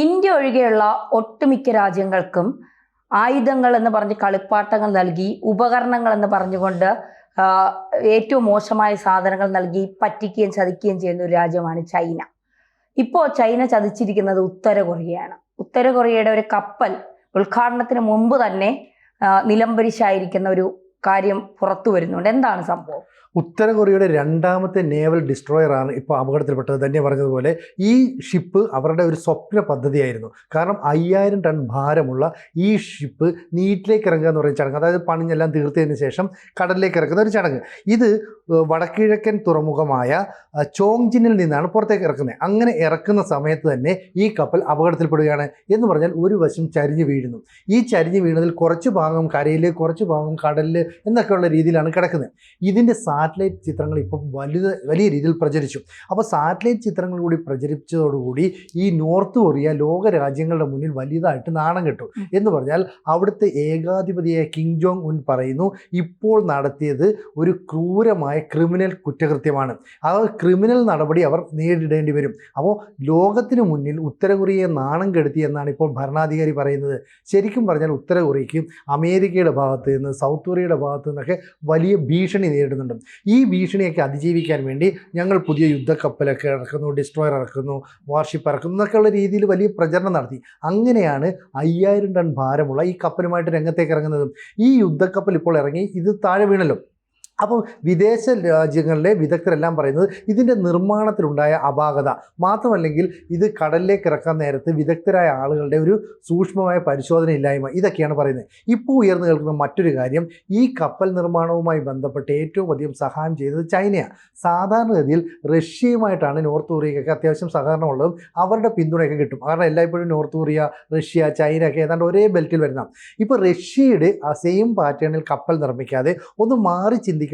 India ഒഴികെയുള്ള ഒട്ടുമിക്ക രാജ്യങ്ങൾക്കും ആയുധങ്ങൾ എന്ന് പറഞ്ഞ് കളിപ്പാട്ടങ്ങൾ നൽകി, ഉപകരണങ്ങൾ എന്ന് പറഞ്ഞുകൊണ്ട് ഏറ്റവും മോശമായ സാധനങ്ങൾ നൽകി പറ്റിക്കുകയും ചതിക്കുകയും ചെയ്യുന്ന ഒരു രാജ്യമാണ് ചൈന. ഇപ്പോൾ ചൈന ചതിച്ചിരിക്കുന്നത് ഉത്തര കൊറിയയാണ്. ഉത്തര കൊറിയയുടെ ഒരു കപ്പൽ ഉദ്ഘാടനത്തിന് മുമ്പ് തന്നെ നിലംപരിശായിരിക്കുന്ന ഒരു കാര്യം പുറത്തു വരുന്നുണ്ട്. എന്താണ് സംഭവം? ഉത്തര കൊറിയയുടെ രണ്ടാമത്തെ നേവൽ ഡിസ്ട്രോയറാണ് ഇപ്പോൾ അപകടത്തിൽപ്പെട്ടത്. തന്നെ പറഞ്ഞതുപോലെ ഈ ഷിപ്പ് അവരുടെ ഒരു സ്വപ്ന പദ്ധതിയായിരുന്നു. കാരണം 5000 ടൺ ഭാരമുള്ള ഈ ഷിപ്പ് നീറ്റിലേക്ക് ഇറങ്ങുക എന്ന് പറയുന്ന ചടങ്ങ്, അതായത് പണിഞ്ഞെല്ലാം തീർത്തതിന് ശേഷം കടലിലേക്ക് ഇറക്കുന്ന ഒരു ചടങ്ങ്. ഇത് വടക്കിഴക്കൻ തുറമുഖമായ ചോങ്ജിനിൽ നിന്നാണ് പുറത്തേക്ക് ഇറക്കുന്നത്. അങ്ങനെ ഇറക്കുന്ന സമയത്ത് തന്നെ ഈ കപ്പൽ അപകടത്തിൽപ്പെടുകയാണ്. എന്ന് പറഞ്ഞാൽ ഒരു വശം ചരിഞ്ഞു വീഴുന്നു. ഈ ചരിഞ്ഞു വീണതിൽ കുറച്ച് ഭാഗം കരയിൽ, കുറച്ച് ഭാഗം കടലിൽ എന്നൊക്കെയുള്ള രീതിയിലാണ് കിടക്കുന്നത്. ഇതിൻ്റെ സാറ്റലൈറ്റ് ചിത്രങ്ങൾ ഇപ്പം വലിയ രീതിയിൽ പ്രചരിച്ചു. അപ്പോൾ സാറ്റലൈറ്റ് ചിത്രങ്ങൾ കൂടി പ്രചരിച്ചതോടുകൂടി ഈ നോർത്ത് കൊറിയ ലോക രാജ്യങ്ങളുടെ മുന്നിൽ വലിയതായിട്ട് നാണം കെട്ടു. എന്ന് പറഞ്ഞാൽ അവിടുത്തെ ഏകാധിപതിയായ കിം ജോങ് ഉൻ പറയുന്നു, ഇപ്പോൾ നടത്തിയത് ഒരു ക്രൂരമായ ക്രിമിനൽ കുറ്റകൃത്യമാണ്. ആ ക്രിമിനൽ നടപടി അവർ നേരിടേണ്ടി വരും. അപ്പോൾ ലോകത്തിന് മുന്നിൽ ഉത്തര കൊറിയയെ നാണം കെടുത്തി എന്നാണ് ഇപ്പോൾ ഭരണാധികാരി പറയുന്നത്. ശരിക്കും പറഞ്ഞാൽ ഉത്തര കൊറിയയ്ക്ക് അമേരിക്കയുടെ ഭാഗത്ത് നിന്ന്, സൗത്ത് കൊറിയയുടെ ഭാഗത്തു നിന്നൊക്കെ വലിയ ഭീഷണി നേരിടുന്നുണ്ട്. ഈ ഭീഷണിയൊക്കെ അതിജീവിക്കാൻ വേണ്ടി ഞങ്ങൾ പുതിയ യുദ്ധക്കപ്പലൊക്കെ ഇറക്കുന്നു, ഡിസ്ട്രോയർ ഇറക്കുന്നു, വാർഷിപ്പ് ഇറക്കുന്നു എന്നൊക്കെയുള്ള രീതിയിൽ വലിയ പ്രചരണം നടത്തി. അങ്ങനെയാണ് 5000 ടൺ ഭാരമുള്ള ഈ കപ്പലുമായിട്ട് രംഗത്തേക്ക് ഇറങ്ങുന്നതും. ഈ യുദ്ധക്കപ്പൽ ഇപ്പോൾ ഇറങ്ങി ഇത് താഴെ വീണല്ലോ. അപ്പോൾ വിദേശ രാജ്യങ്ങളിലെ വിദഗ്ധരെല്ലാം പറയുന്നത് ഇതിൻ്റെ നിർമ്മാണത്തിലുണ്ടായ അപാകത മാത്രമല്ലെങ്കിൽ ഇത് കടലിലേക്ക് ഇറക്കാൻ നേരത്ത് വിദഗ്ധരായ ആളുകളുടെ ഒരു സൂക്ഷ്മമായ പരിശോധന ഇല്ലായ്മ, ഇതൊക്കെയാണ് പറയുന്നത്. ഇപ്പോൾ ഉയർന്നു കേൾക്കുന്ന മറ്റൊരു കാര്യം, ഈ കപ്പൽ നിർമ്മാണവുമായി ബന്ധപ്പെട്ട് ഏറ്റവും അധികം സഹായം ചെയ്തത് ചൈനയാണ്. സാധാരണഗതിയിൽ റഷ്യയുമായിട്ടാണ് നോർത്ത് കൊറിയയ്ക്കൊക്കെ അത്യാവശ്യം സഹകരണമുള്ളതും അവരുടെ പിന്തുണയൊക്കെ കിട്ടും. കാരണം എല്ലായ്പ്പോഴും നോർത്ത് കൊറിയ, റഷ്യ, ചൈന ഒക്കെ ഏതാണ്ട് ഒരേ ബെൽറ്റിൽ വരുന്നതാണ്. ഇപ്പോൾ റഷ്യയുടെ ആ സെയിം പാറ്റേണിൽ കപ്പൽ നിർമ്മിക്കാതെ ഒന്ന് മാറി ചിന്തിക്കണമെന്ന്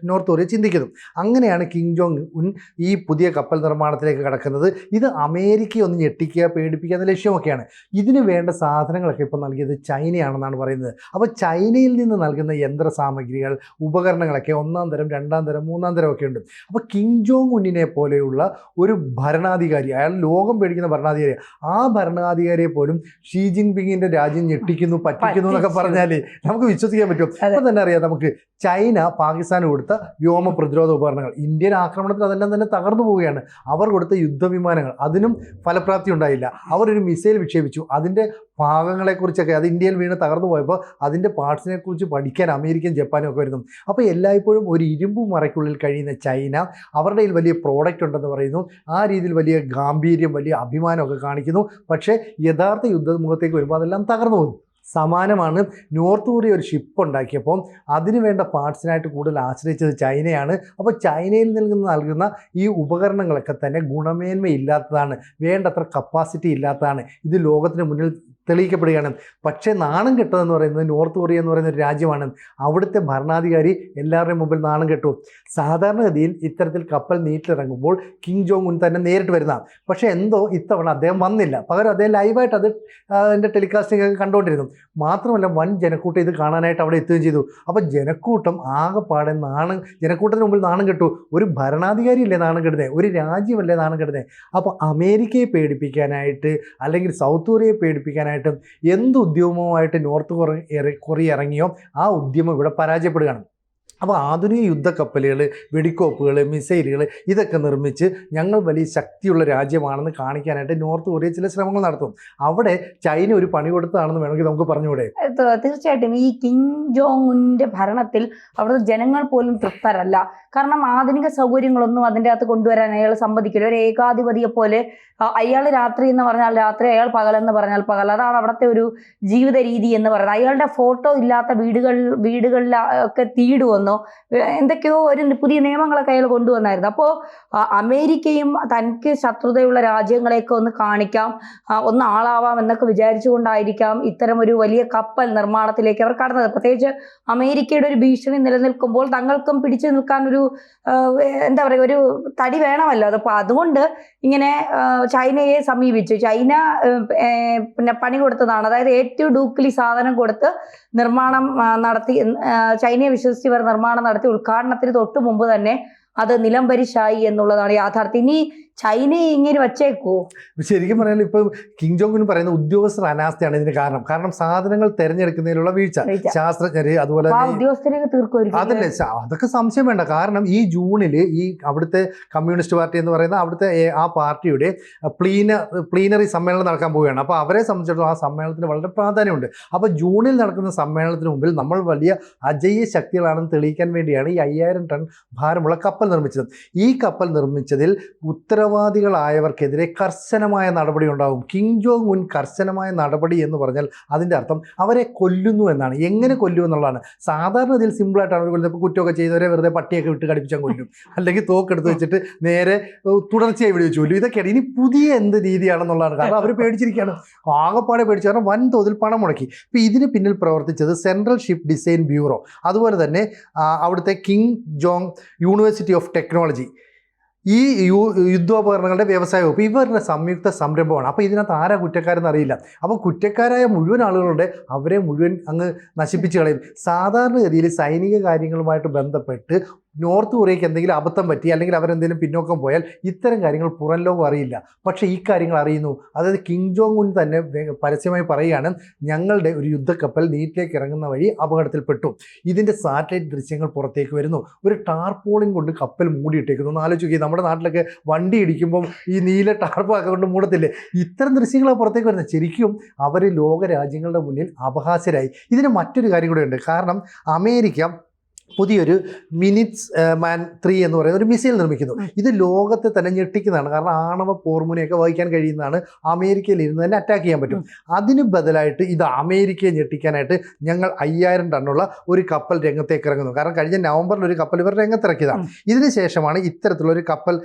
നോർത്ത് കൊറിയ ചിന്തിക്കുന്നു. അങ്ങനെയാണ് കിം ജോങ് ഉൻ ഈ പുതിയ കപ്പൽ നിർമ്മാണത്തിലേക്ക് കടക്കുന്നത്. ഇത് അമേരിക്കയെ ഒന്ന് ഞെട്ടിക്കുക, പേടിപ്പിക്കുക എന്ന ലക്ഷ്യമൊക്കെയാണ്. ഇതിന് വേണ്ട സാധനങ്ങളൊക്കെ ഇപ്പോൾ നൽകിയത് ചൈനയാണെന്നാണ് പറയുന്നത്. അപ്പോൾ ചൈനയിൽ നിന്ന് നൽകുന്ന യന്ത്ര സാമഗ്രികൾ, ഉപകരണങ്ങളൊക്കെ 1ാം തരം, 2ാം തരം, 3ാം തരം ഒക്കെ ഉണ്ട്. അപ്പോൾ കിം ജോങ് ഉന്നിനെ പോലെയുള്ള ഒരു ഭരണാധികാരി, അയാൾ ലോകം പേടിക്കുന്ന ഭരണാധികാരി, ആ ഭരണാധികാരിയെ പോലും ഷീ ജിൻപിങ്ങിൻ്റെ രാജ്യം ഞെട്ടിക്കുന്നു, പറ്റിക്കുന്നു എന്നൊക്കെ പറഞ്ഞാൽ നമുക്ക് വിശ്വസിക്കാൻ പറ്റും. അപ്പോൾ തന്നെ അറിയാം നമുക്ക് ചൈന പാകിസ്ഥാന് കൊടുത്ത വ്യോമ പ്രതിരോധ ഉപകരണങ്ങൾ, ഇന്ത്യൻ ആക്രമണത്തിൽ അതെല്ലാം തന്നെ തകർന്നു പോവുകയാണ്. അവർ കൊടുത്ത യുദ്ധവിമാനങ്ങൾ, അതിനും ഫലപ്രാപ്തി ഉണ്ടായില്ല. അവർ ഒരു മിസൈൽ വിക്ഷേപിച്ചു, അതിൻ്റെ ഭാഗങ്ങളെക്കുറിച്ചൊക്കെ, അത് ഇന്ത്യയിൽ വീണ് തകർന്നു പോയപ്പോൾ അതിൻ്റെ പാർട്സിനെ കുറിച്ച് പഠിക്കാൻ അമേരിക്കയും ജപ്പാനും ഒക്കെ വരുന്നു. അപ്പോൾ എല്ലായ്പ്പോഴും ഒരു ഇരുമ്പ് മറയ്ക്കുള്ളിൽ കഴിയുന്ന ചൈന അവരുടെ കയ്യിൽ വലിയ പ്രോഡക്റ്റ് ഉണ്ടെന്ന് പറയുന്നു. ആ രീതിയിൽ വലിയ ഗാംഭീര്യം, വലിയ അഭിമാനമൊക്കെ കാണിക്കുന്നു. പക്ഷേ യഥാർത്ഥ യുദ്ധമുഖത്തേക്ക് വരുമ്പോൾ അതെല്ലാം തകർന്നു പോകുന്നു. സമാനമാണ് നോർത്ത് കൊറിയ ഒരു ഷിപ്പ് ഉണ്ടാക്കിയപ്പോൾ അതിന് വേണ്ട പാർട്സിനായിട്ട് കൂടുതൽ ആശ്രയിച്ചത് ചൈനയാണ്. അപ്പോൾ ചൈനയിൽ നൽകുന്ന ഈ ഉപകരണങ്ങളൊക്കെ തന്നെ ഗുണമേന്മയില്ലാത്തതാണ്, വേണ്ടത്ര കപ്പാസിറ്റി ഇല്ലാത്തതാണ്. ഇത് ലോകത്തിന് മുന്നിൽ തെളിയിക്കപ്പെടുകയാണ്. പക്ഷേ നാണം കെട്ടതെന്ന് പറയുന്നത് നോർത്ത് കൊറിയ എന്ന് പറയുന്ന ഒരു രാജ്യമാണ്. അവിടുത്തെ ഭരണാധികാരി എല്ലാവരുടെയും മുമ്പിൽ നാണം കെട്ടു. സാധാരണഗതിയിൽ ഇത്തരത്തിൽ കപ്പൽ നീറ്റിലിറങ്ങുമ്പോൾ കിം ജോങ് ഉൻ തന്നെ നേരിട്ട് വരുന്നതാണ്. പക്ഷേ എന്തോ ഇത്തവണ അദ്ദേഹം വന്നില്ല. പകരം അദ്ദേഹം ലൈവായിട്ട് അതിൻ്റെ ടെലികാസ്റ്റിംഗ് ഒക്കെ കണ്ടുകൊണ്ടിരുന്നു. മാത്രമല്ല വൻ ജനക്കൂട്ടം ഇത് കാണാനായിട്ട് അവിടെ എത്തുകയും ചെയ്തു. അപ്പോൾ ജനക്കൂട്ടം ആകെപ്പാടെ ജനക്കൂട്ടത്തിന് മുമ്പിൽ നാണം കെട്ടു. ഒരു ഭരണാധികാരിയല്ലേ നാണം കെടുന്നത്, ഒരു രാജ്യമല്ലേ നാണം കെടുന്നത്. അപ്പോൾ അമേരിക്കയെ പേടിപ്പിക്കാനായിട്ട് അല്ലെങ്കിൽ സൗത്ത് കൊറിയയെ പേടിപ്പിക്കാനായിട്ട് എന്ത് ഉദ്യമവുമായിട്ട് നോർത്ത് കൊറിയ ഇറങ്ങിയോ ആ ഉദ്യമം ഇവിടെ പരാജയപ്പെടുകയാണ്. അപ്പോൾ ആധുനിക യുദ്ധക്കപ്പലുകൾ, വെടിക്കോപ്പുകൾ, മിസൈലുകൾ ഇതൊക്കെ നിർമ്മിച്ച് ഞങ്ങൾ വലിയ ശക്തിയുള്ള രാജ്യമാണെന്ന് കാണിക്കാനായിട്ട് നോർത്ത് കൊറിയ ചില ശ്രമങ്ങൾ നടത്തും. അവിടെ ചൈന ഒരു പണി കൊടുത്തതാണെന്ന് വേണമെങ്കിൽ നമുക്ക് പറഞ്ഞുകൂടെ? തീർച്ചയായിട്ടും ഈ കിം ജോങ് ഉന്നിന്റെ ഭരണത്തിൽ അവിടുത്തെ ജനങ്ങൾ പോലും തൃപ്തരല്ല. കാരണം ആധുനിക സൗകര്യങ്ങളൊന്നും അതിൻ്റെ അകത്ത് കൊണ്ടുവരാൻ അയാൾ സമ്മതിക്കില്ല. ഒരു ഏകാധിപതിയെ പോലെ അയാൾ രാത്രി എന്ന് പറഞ്ഞാൽ രാത്രി, അയാൾ പകലെന്ന് പറഞ്ഞാൽ പകൽ. അതാണ് അവിടുത്തെ ഒരു ജീവിത രീതി എന്ന് പറയുന്നത്. അയാളുടെ ഫോട്ടോ ഇല്ലാത്ത വീടുകളിൽ ഒക്കെ തീടുവന്നോ എന്തൊക്കെയോ ഒരു പുതിയ നിയമങ്ങളൊക്കെ അയാൾ കൊണ്ടുവന്നായിരുന്നു. അപ്പോൾ അമേരിക്കയും തനിക്ക് ശത്രുതയുള്ള രാജ്യങ്ങളെയൊക്കെ ഒന്ന് കാണിക്കാം, ഒന്ന് ആളാവാം എന്നൊക്കെ വിചാരിച്ചുകൊണ്ടായിരിക്കാം ഇത്തരം ഒരു വലിയ കപ്പൽ നിർമ്മാണത്തിലേക്ക് അവർ കടന്നത്. പ്രത്യേകിച്ച് അമേരിക്കയുടെ ഒരു ഭീഷണി നിലനിൽക്കുമ്പോൾ തങ്ങൾക്കും പിടിച്ചു നിൽക്കാൻ ഒരു എന്താ പറയുക, ഒരു തടി വേണമല്ലോ. അപ്പോൾ അതുകൊണ്ട് ഇങ്ങനെ ചൈനയെ സമീപിച്ചു. ചൈന പിന്നെ പണി കൊടുത്തതാണ്, അതായത് ഏറ്റവും ഡൂക്കിലി സാധനം കൊടുത്ത് നിർമ്മാണം നടത്തി, ചൈനയെ വിശ്വസിച്ച് ഇവർ നിർമ്മാണം നടത്തി ഉദ്ഘാടനത്തിന് തൊട്ട് മുമ്പ് തന്നെ അത് നിലംപരിശായി എന്നുള്ളതാണ് യാഥാർത്ഥ്യം. ഇനി ചൈനയെ ഇങ്ങനെ വച്ചേക്കോ? ശരിക്കും പറഞ്ഞാൽ ഇപ്പം കിം ജോങ് ഉൻ പറയുന്ന ഉദ്യോഗസ്ഥർ അനാസ്ഥയാണ് ഇതിന് കാരണം സാധനങ്ങൾ തെരഞ്ഞെടുക്കുന്നതിലുള്ള വീഴ്ച. ശാസ്ത്രജ്ഞര് അതുപോലെ ഉദ്യോഗസ്ഥരെയൊക്കെ തീർക്കുമായിരിക്കും. അതല്ലേ, അതൊക്കെ സംശയം വേണ്ട. കാരണം ഈ ജൂണിൽ ഈ അവിടുത്തെ കമ്മ്യൂണിസ്റ്റ് പാർട്ടി എന്ന് പറയുന്ന അവിടുത്തെ ആ പാർട്ടിയുടെ പ്ലീനറി സമ്മേളനം നടക്കാൻ പോവുകയാണ്. അപ്പോൾ അവരെ സംബന്ധിച്ചിടത്തോളം ആ സമ്മേളനത്തിന് വളരെ പ്രാധാന്യമുണ്ട്. അപ്പോൾ ജൂണിൽ നടക്കുന്ന സമ്മേളനത്തിന് മുമ്പിൽ നമ്മൾ വലിയ അജയ്യ ശക്തികളാണെന്ന് തെളിയിക്കാൻ വേണ്ടിയാണ് ഈ 5000 ടൺ ഭാരമുള്ള കപ്പൽ നിർമ്മിച്ചത്. ഈ കപ്പൽ നിർമ്മിച്ചതിൽ ഉത്തരവാദികളായവർക്കെതിരെ കർശനമായ നടപടി ഉണ്ടാകും. കിം ജോങ് ഉൻ കർശനമായ നടപടി എന്ന് പറഞ്ഞാൽ അതിൻ്റെ അർത്ഥം അവരെ കൊല്ലുന്നു എന്നാണ്. എങ്ങനെ കൊല്ലും എന്നുള്ളതാണ്. സാധാരണ ഇതിൽ സിമ്പിളായിട്ടാണ് അവർ കൊല്ലുന്നത്. ഇപ്പോൾ കുറ്റമൊക്കെ ചെയ്തവരെ വെറുതെ പട്ടിയൊക്കെ വിട്ട് കടിപ്പിച്ചാൽ കൊല്ലും, അല്ലെങ്കിൽ തോക്കെടുത്ത് വെച്ചിട്ട് നേരെ തുടർച്ചയായി വെടിവെച്ച് കൊല്ലും. ഇതൊക്കെയാണ്. ഇനി പുതിയ എന്ത് രീതിയാണെന്നുള്ളതാണ്. കാരണം അവർ പേടിച്ചിരിക്കുകയാണ്, ആകെപ്പാടെ പേടിച്ചു. കാരണം വൻതോതിൽ പണം മുടക്കി. ഇപ്പോൾ ഇതിന് പിന്നിൽ പ്രവർത്തിച്ചത് സെൻട്രൽ ഷിപ്പ് ഡിസൈൻ ബ്യൂറോ, അതുപോലെ തന്നെ അവിടുത്തെ Kim Jong university of technology, ഈ യുദ്ധോപകരണങ്ങളുടെ വ്യവസായ വകുപ്പ്, ഇവരുടെ സംയുക്ത സംരംഭമാണ്. അപ്പോൾ ഇതിനകത്ത് ആരാ കുറ്റക്കാരെന്ന് അറിയില്ല. അപ്പോൾ കുറ്റക്കാരായ മുഴുവൻ ആളുകളുടെ അവരെ മുഴുവൻ അങ്ങ് നശിപ്പിച്ച് കളയും. സാധാരണഗതിയിൽ സൈനിക കാര്യങ്ങളുമായിട്ട് ബന്ധപ്പെട്ട് നോർത്ത് കൊറിയയ്ക്ക് എന്തെങ്കിലും അബദ്ധം പറ്റി അല്ലെങ്കിൽ അവരെന്തെങ്കിലും പിന്നോക്കം പോയാൽ ഇത്തരം കാര്യങ്ങൾ പുറം ലോകം അറിയില്ല. പക്ഷേ ഈ കാര്യങ്ങൾ അറിയുന്നു. അതായത് കിം ജോങ് ഉൻ തന്നെ പരസ്യമായി പറയുകയാണ്, ഞങ്ങളുടെ ഒരു യുദ്ധക്കപ്പൽ നീറ്റിലേക്ക് ഇറങ്ങുന്ന വഴി അപകടത്തിൽപ്പെട്ടു. ഇതിൻ്റെ സാറ്റലൈറ്റ് ദൃശ്യങ്ങൾ പുറത്തേക്ക് വരുന്നു. ഒരു ടാർപോളിൻ കൊണ്ട് കപ്പൽ മൂടിയിട്ടേക്കുന്നു. ഒന്ന് ആലോചിക്കുക, നമ്മുടെ നാട്ടിലൊക്കെ വണ്ടി ഇടിക്കുമ്പം ഈ നീല ടാർപ്പൊക്കെ കൊണ്ട് മൂടത്തില്ലേ? ഇത്തരം ദൃശ്യങ്ങളാണ് പുറത്തേക്ക് വരുന്നത്. ശരിക്കും അവർ ലോകരാജ്യങ്ങളുടെ മുന്നിൽ അപഹാസ്യരായി. ഇതിന് മറ്റൊരു കാര്യം കൂടെ ഉണ്ട്. കാരണം അമേരിക്ക പുതിയൊരു മിനിറ്റ്സ് മാൻ 3 എന്ന് പറയുന്ന ഒരു മിസൈൽ നിർമ്മിക്കുന്നു. ഇത് ലോകത്തെ തന്നെ ഞെട്ടിക്കുന്നതാണ്. കാരണം ആണവ പോർമുനയൊക്കെ വഹിക്കാൻ കഴിയുന്നതാണ്. അമേരിക്കയിൽ ഇരുന്ന് തന്നെ അറ്റാക്ക് ചെയ്യാൻ പറ്റും. അതിന് ബദലായിട്ട് ഇത് അമേരിക്കയെ ഞെട്ടിക്കാനായിട്ട് ഞങ്ങൾ 5000 ടണ്ണുള്ള ഒരു കപ്പൽ രംഗത്തേക്ക് ഇറങ്ങുന്നു. കാരണം കഴിഞ്ഞ നവംബറിൽ ഒരു കപ്പൽ ഇവർ രംഗത്തിറക്കിയതാണ്. ഇതിന് ശേഷമാണ് ഇത്തരത്തിലുള്ളൊരു കപ്പൽ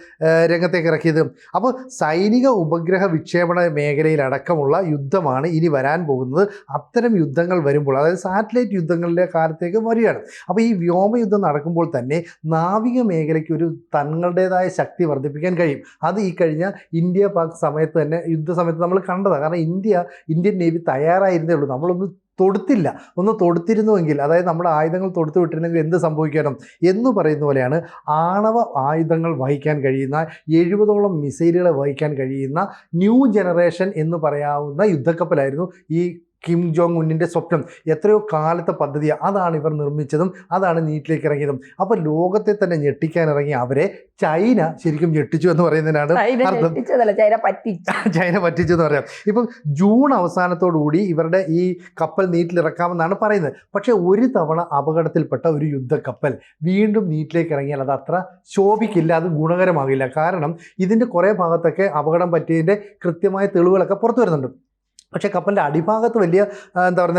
രംഗത്തേക്ക് ഇറക്കിയത്. അപ്പോൾ സൈനിക ഉപഗ്രഹ വിക്ഷേപണ മേഖലയിലടക്കമുള്ള യുദ്ധമാണ് ഇനി വരാൻ പോകുന്നത്. അത്തരം യുദ്ധങ്ങൾ വരുമ്പോൾ, അതായത് സാറ്റലൈറ്റ് യുദ്ധങ്ങളുടെ കാലത്തേക്ക് വരികയാണ്. അപ്പോൾ ഈ വ്യോമയുദ്ധം നടക്കുമ്പോൾ തന്നെ നാവിക മേഖലയ്ക്ക് ഒരു തങ്ങളുടേതായ ശക്തി വർദ്ധിപ്പിക്കാൻ കഴിയും. അത് ഈ കഴിഞ്ഞ ഇന്ത്യ പാക് സമയത്ത് തന്നെ, യുദ്ധസമയത്ത് നമ്മൾ കണ്ടതാണ്. കാരണം ഇന്ത്യൻ നേവി തയ്യാറായിരുന്നേ ഉള്ളൂ. നമ്മളൊന്ന് തൊടുത്തിരുന്നുവെങ്കിൽ, അതായത് നമ്മുടെ ആയുധങ്ങൾ തൊടുത്തു വിട്ടിരുന്നെങ്കിൽ എന്ത് സംഭവിക്കണം എന്ന് പറയുന്ന പോലെയാണ്. ആണവ ആയുധങ്ങൾ വഹിക്കാൻ കഴിയുന്ന 70ഓളം മിസൈലുകളെ വഹിക്കാൻ കഴിയുന്ന ന്യൂ ജനറേഷൻ എന്ന് പറയാവുന്ന യുദ്ധക്കപ്പലായിരുന്നു ഈ കിം ജോങ് ഉന്നിൻ്റെ സ്വപ്നം. എത്രയോ കാലത്തെ പദ്ധതിയാണ്. അതാണ് ഇവർ നിർമ്മിച്ചതും അതാണ് നീറ്റിലേക്ക് ഇറങ്ങിയതും. അപ്പോൾ ലോകത്തെ തന്നെ ഞെട്ടിക്കാൻ ഇറങ്ങി അവരെ ചൈന ശരിക്കും ഞെട്ടിച്ചു എന്ന് പറയുന്നതിനാണ് അർത്ഥം. ചൈന പറ്റിച്ചു എന്ന് പറയാം. ഇപ്പം ജൂൺ അവസാനത്തോടുകൂടി ഇവരുടെ ഈ കപ്പൽ നീറ്റിലിറക്കാമെന്നാണ് പറയുന്നത്. പക്ഷേ ഒരു തവണ അപകടത്തിൽപ്പെട്ട ഒരു യുദ്ധക്കപ്പൽ വീണ്ടും നീറ്റിലേക്ക് ഇറങ്ങിയാൽ അത് അത്ര ശോഭിക്കില്ല, അത് ഗുണകരമാകില്ല. കാരണം ഇതിൻ്റെ കുറേ ഭാഗത്തൊക്കെ അപകടം പറ്റിയതിൻ്റെ കൃത്യമായ തെളിവുകളൊക്കെ പുറത്തു വരുന്നുണ്ട്. പക്ഷേ കപ്പലിൻ്റെ അടിഭാഗത്ത് വലിയ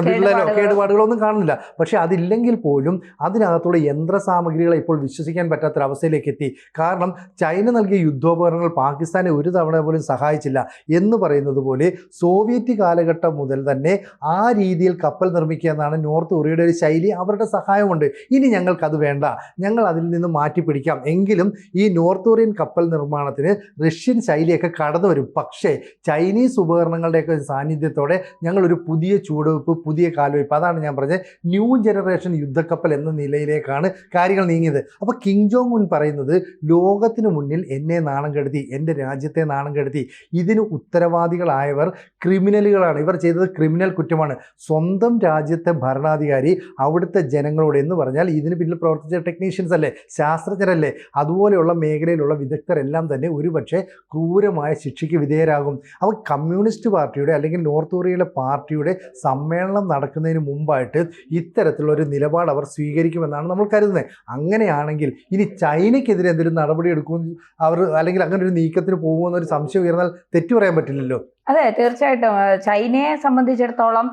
വിള്ളലോ കേടുപാടുകളോ ഒന്നും കാണുന്നില്ല. പക്ഷേ അതില്ലെങ്കിൽ പോലും അതിനകത്തുള്ള യന്ത്രസാമഗ്രികളെ ഇപ്പോൾ വിശ്വസിക്കാൻ പറ്റാത്തൊരവസ്ഥയിലേക്ക് എത്തി. കാരണം ചൈന നൽകിയ യുദ്ധോപകരണങ്ങൾ പാകിസ്ഥാനെ ഒരു തവണ പോലും സഹായിച്ചില്ല എന്ന് പറയുന്നത് പോലെ സോവിയറ്റ് കാലഘട്ടം മുതൽ തന്നെ ആ രീതിയിൽ കപ്പൽ നിർമ്മിക്കുക എന്നാണ് നോർത്ത് കൊറിയയുടെ ഒരു ശൈലി. അവരുടെ സഹായമുണ്ട്. ഇനി ഞങ്ങൾക്കത് വേണ്ട, ഞങ്ങൾ അതിൽ നിന്ന് മാറ്റി പിടിക്കാം. എങ്കിലും ഈ നോർത്ത് കൊറിയൻ കപ്പൽ നിർമ്മാണത്തിന് റഷ്യൻ ശൈലിയൊക്കെ കടന്നു വരും. പക്ഷേ ചൈനീസ് ഉപകരണങ്ങളുടെയൊക്കെ സാന്നിധ്യം ത്തോടെ ഞങ്ങളൊരു പുതിയ ചുവടുവെപ്പ്, പുതിയ കാൽവയ്പ്പ്, അതാണ് ഞാൻ പറഞ്ഞത് ന്യൂ ജനറേഷൻ യുദ്ധക്കപ്പൽ എന്ന നിലയിലേക്കാണ് കാര്യങ്ങൾ നീങ്ങിയത്. അപ്പോൾ കിം ജോങ് ഉൻ പറയുന്നത്, ലോകത്തിന് മുന്നിൽ എന്നെ നാണം കെടുത്തി, എൻ്റെ രാജ്യത്തെ നാണം കെടുത്തി. ഇതിന് ഉത്തരവാദികളായവർ ക്രിമിനലുകളാണ്. ഇവർ ചെയ്തത് ക്രിമിനൽ കുറ്റമാണ്. സ്വന്തം രാജ്യത്തെ ഭരണാധികാരി അവിടുത്തെ ജനങ്ങളോട് എന്ന് പറഞ്ഞാൽ ഇതിന് പിന്നിൽ പ്രവർത്തിച്ച ടെക്നീഷ്യൻസ് അല്ലേ, ശാസ്ത്രജ്ഞരല്ലേ, അതുപോലെയുള്ള മേഖലയിലുള്ള വിദഗ്ധരെല്ലാം തന്നെ ഒരുപക്ഷെ ക്രൂരമായ ശിക്ഷയ്ക്ക് വിധേയരാകും. അപ്പോൾ കമ്മ്യൂണിസ്റ്റ് പാർട്ടിയുടെ അല്ലെങ്കിൽ നോർത്ത് കൊറിയയിലെ പാർട്ടിയുടെ സമ്മേളനം നടക്കുന്നതിന് മുമ്പായിട്ട് ഇത്തരത്തിലുള്ളൊരു നിലപാട് അവർ സ്വീകരിക്കുമെന്നാണ് നമ്മൾ കരുതുന്നത്. അങ്ങനെയാണെങ്കിൽ ഇനി ചൈനയ്ക്കെതിരെ എന്തെങ്കിലും നടപടി എടുക്കും അവർ, അല്ലെങ്കിൽ അങ്ങനെ ഒരു നീക്കത്തിന് പോകുമെന്നൊരു സംശയം ഉയർന്നാൽ തെറ്റു പറയാൻ പറ്റില്ലല്ലോ. അതെ, തീർച്ചയായിട്ടും. ചൈനയെ സംബന്ധിച്ചിടത്തോളം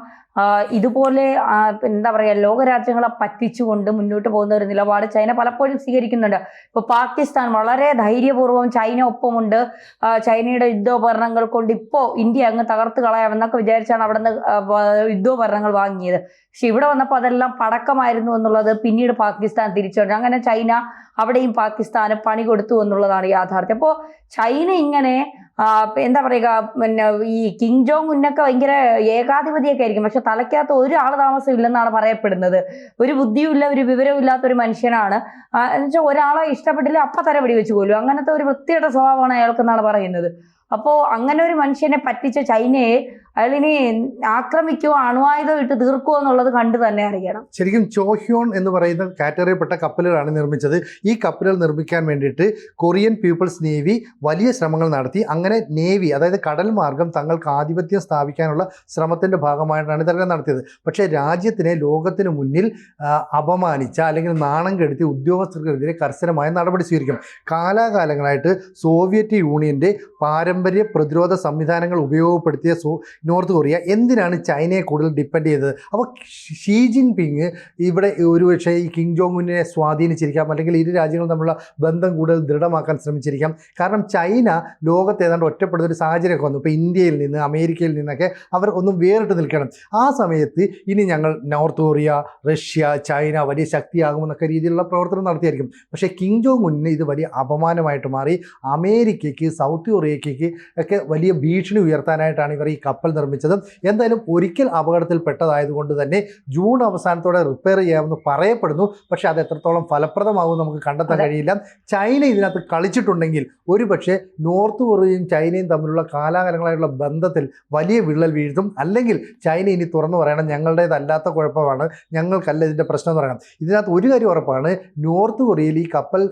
ഇതുപോലെ എന്താ പറയുക, ലോകരാജ്യങ്ങളെ പറ്റിച്ചുകൊണ്ട് മുന്നോട്ട് പോകുന്ന ഒരു നിലപാട് ചൈന പലപ്പോഴും സ്വീകരിക്കുന്നുണ്ട്. ഇപ്പോൾ പാകിസ്ഥാൻ വളരെ ധൈര്യപൂർവ്വം ചൈന ഒപ്പമുണ്ട്, ചൈനയുടെ യുദ്ധോപകരണങ്ങൾ കൊണ്ട് ഇപ്പോൾ ഇന്ത്യ അങ്ങ് തകർത്ത് കളയാമെന്നൊക്കെ വിചാരിച്ചാണ് അവിടെ നിന്ന് യുദ്ധോപകരണങ്ങൾ വാങ്ങിയത്. പക്ഷെ ഇവിടെ വന്നപ്പോൾ അതെല്ലാം പടക്കമായിരുന്നു എന്നുള്ളത് പിന്നീട് പാകിസ്ഥാൻ തിരിച്ചറിഞ്ഞു. അങ്ങനെ ചൈന അവിടെയും പാകിസ്ഥാന് പണി കൊടുത്തു എന്നുള്ളതാണ് യാഥാർത്ഥ്യം. അപ്പോൾ ചൈന ഇങ്ങനെ എന്താ പറയുക, പിന്നെ ഈ കിം ജോങ് ഉന്നൊക്കെ ഭയങ്കര ഏകാധിപതിയൊക്കെ ആയിരിക്കും, പക്ഷെ തലയ്ക്കകത്ത് ഒരാൾ താമസം ഇല്ലെന്നാണ് പറയപ്പെടുന്നത്. ഒരു ബുദ്ധിയുമില്ല, ഒരു വിവരവും ഇല്ലാത്ത ഒരു മനുഷ്യനാണ്. എന്നുവെച്ചാൽ ഒരാളെ ഇഷ്ടപ്പെട്ടില്ല അപ്പം തല വെടിവെച്ച് കൊല്ലും. അങ്ങനത്തെ ഒരു വൃത്തിയുടെ സ്വഭാവമാണ് അയാൾക്കെന്നാണ് പറയുന്നത്. അപ്പോൾ അങ്ങനെ ഒരു മനുഷ്യനെ പറ്റിച്ച ചൈനയെ അയാളിനി ആക്രമിക്കുവോ അണുവായുധം ഇട്ട് തീർക്കുവോ എന്നുള്ളത് കണ്ടു തന്നെ അറിയണം. ശരിക്കും ചോഹ്യോൺ എന്ന് പറയുന്ന കാറ്റഗറിയിൽപ്പെട്ട കപ്പലുകളാണ് നിർമ്മിച്ചത്. ഈ കപ്പലുകൾ നിർമ്മിക്കാൻ വേണ്ടിയിട്ട് കൊറിയൻ പീപ്പിൾസ് നേവി വലിയ ശ്രമങ്ങൾ നടത്തി. അങ്ങനെ നേവി, അതായത് കടൽ മാർഗം തങ്ങൾക്ക് ആധിപത്യം സ്ഥാപിക്കാനുള്ള ശ്രമത്തിൻ്റെ ഭാഗമായിട്ടാണ് ഇതെല്ലാം നടത്തിയത്. പക്ഷേ രാജ്യത്തിനെ ലോകത്തിന് മുന്നിൽ അപമാനിച്ച അല്ലെങ്കിൽ നാണം കെടുത്തിയ ഉദ്യോഗസ്ഥർക്കെതിരെ കർശനമായ നടപടി സ്വീകരിക്കും. കാലാകാലങ്ങളായിട്ട് സോവിയറ്റ് യൂണിയൻ്റെ പാരമ്പര്യ പ്രതിരോധ സംവിധാനങ്ങൾ ഉപയോഗപ്പെടുത്തിയ നോർത്ത് കൊറിയ എന്തിനാണ് ചൈനയെ കൂടുതൽ ഡിപ്പെൻഡ് ചെയ്തത്? അപ്പോൾ ഷീ ജിൻപിങ് ഇവിടെ ഒരുപക്ഷെ ഈ കിം ജോങ് ഉന്നിനെ സ്വാധീനിച്ചിരിക്കാം, അല്ലെങ്കിൽ ഇരു രാജ്യങ്ങളും തമ്മിലുള്ള ബന്ധം കൂടുതൽ ദൃഢമാക്കാൻ ശ്രമിച്ചിരിക്കാം. കാരണം ചൈന ലോകത്ത് ഏതാണ്ട് ഒറ്റപ്പെടുന്ന ഒരു സാഹചര്യമൊക്കെ വന്നു. ഇപ്പോൾ ഇന്ത്യയിൽ നിന്ന്, അമേരിക്കയിൽ നിന്നൊക്കെ അവർ ഒന്നും വേറിട്ട് നിൽക്കണം. ആ സമയത്ത് ഇനി ഞങ്ങൾ നോർത്ത് കൊറിയ, റഷ്യ, ചൈന വലിയ ശക്തിയാകുമെന്നൊക്കെ രീതിയിലുള്ള പ്രവർത്തനം നടത്തിയായിരിക്കും. പക്ഷേ കിം ജോങ് ഉന്നിന് ഇത് വലിയ അപമാനമായിട്ട് മാറി. അമേരിക്കയ്ക്ക്, സൗത്ത് കൊറിയയ്ക്ക് ഒക്കെ വലിയ ഭീഷണി ഉയർത്താനായിട്ടാണ് ഇവർ ഈ കപ്പൽ നിർമ്മിച്ചത്. എന്തായാലും ഒരിക്കൽ അപകടത്തിൽപ്പെട്ടതായതുകൊണ്ട് തന്നെ ജൂൺ അവസാനത്തോടെ റിപ്പയർ ചെയ്യാമെന്ന് പറയപ്പെടുന്നു. പക്ഷേ അത് എത്രത്തോളം ഫലപ്രദമാകും നമുക്ക് കണ്ടെത്താൻ കഴിയില്ല. ചൈന ഇതിനകത്ത് കളിച്ചിട്ടുണ്ടെങ്കിൽ ഒരു പക്ഷേ നോർത്ത് കൊറിയയും ചൈനയും തമ്മിലുള്ള കാലാകാലങ്ങളായിട്ടുള്ള ബന്ധത്തിൽ വലിയ വിള്ളൽ വീഴ്ത്തും. അല്ലെങ്കിൽ ചൈന ഇനി തുറന്നു പറയണം, ഞങ്ങളുടേതല്ലാത്ത കുഴപ്പമാണ്, ഞങ്ങൾക്കല്ല ഇതിൻ്റെ പ്രശ്നം എന്ന് പറയണം. ഇതിനകത്ത് ഒരു കാര്യം ഉറപ്പാണ്, നോർത്ത് കൊറിയയിൽ ഈ കപ്പൽ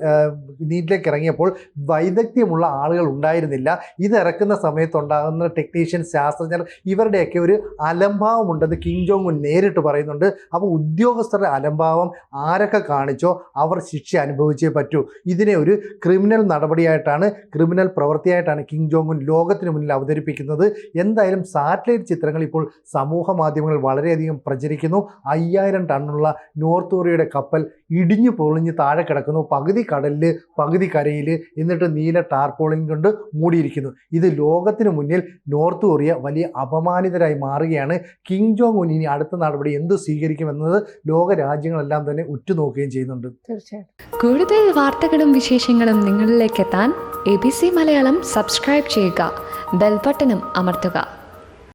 നീറ്റിലേക്ക് ഇറങ്ങിയപ്പോൾ വൈദഗ്ധ്യമുള്ള ആളുകൾ ഉണ്ടായിരുന്നില്ല. ഇത് ഇറക്കുന്ന സമയത്തുണ്ടാകുന്ന ടെക്നീഷ്യൻ, ശാസ്ത്രജ്ഞർ, ഇവരുടെയൊക്കെ ഒരു അലംഭാവമുണ്ടെന്ന് കിം ജോങ് ഉൻ നേരിട്ട് പറയുന്നുണ്ട്. അപ്പോൾ ഉദ്യോഗസ്ഥരുടെ അലംഭാവം ആരൊക്കെ കാണിച്ചോ അവർ ശിക്ഷ അനുഭവിച്ചേ പറ്റൂ. ഇതിനെ ഒരു ക്രിമിനൽ നടപടിയായിട്ടാണ്, ക്രിമിനൽ പ്രവൃത്തിയായിട്ടാണ് കിം ജോങ് ഉൻ ലോകത്തിന് മുന്നിൽ അവതരിപ്പിക്കുന്നത്. എന്തായാലും സാറ്റലൈറ്റ് ചിത്രങ്ങൾ ഇപ്പോൾ സമൂഹ മാധ്യമങ്ങളിൽ വളരെയധികം പ്രചരിക്കുന്നു. 5000 ടണ്ണുള്ള നോർത്ത് കൊറിയയുടെ കപ്പൽ ഇടിഞ്ഞു പൊളിഞ്ഞ് താഴെ കിടക്കുന്നു, പകുതി കടലിൽ പകുതി കരയിൽ, എന്നിട്ട് നീല ടാർപോളിൻ കൊണ്ട് മൂടിയിരിക്കുന്നു. ഇത് ലോകത്തിന് മുന്നിൽ നോർത്ത് കൊറിയ വലിയ അപമാനിതരായി മാറുകയാണ്. കിം ജോങ് ഉൻ ഇനി അടുത്ത നടപടി എന്ത് സ്വീകരിക്കുമെന്നത് ലോക രാജ്യങ്ങളെല്ലാം തന്നെ ഉറ്റുനോക്കുകയും ചെയ്യുന്നുണ്ട്. തീർച്ചയായിട്ടും കൂടുതൽ വാർത്തകളും വിശേഷങ്ങളും നിങ്ങളിലേക്ക് എത്താൻ ABC മലയാളം സബ്സ്ക്രൈബ് ചെയ്യുക, ബെൽബട്ടനും അമർത്തുക.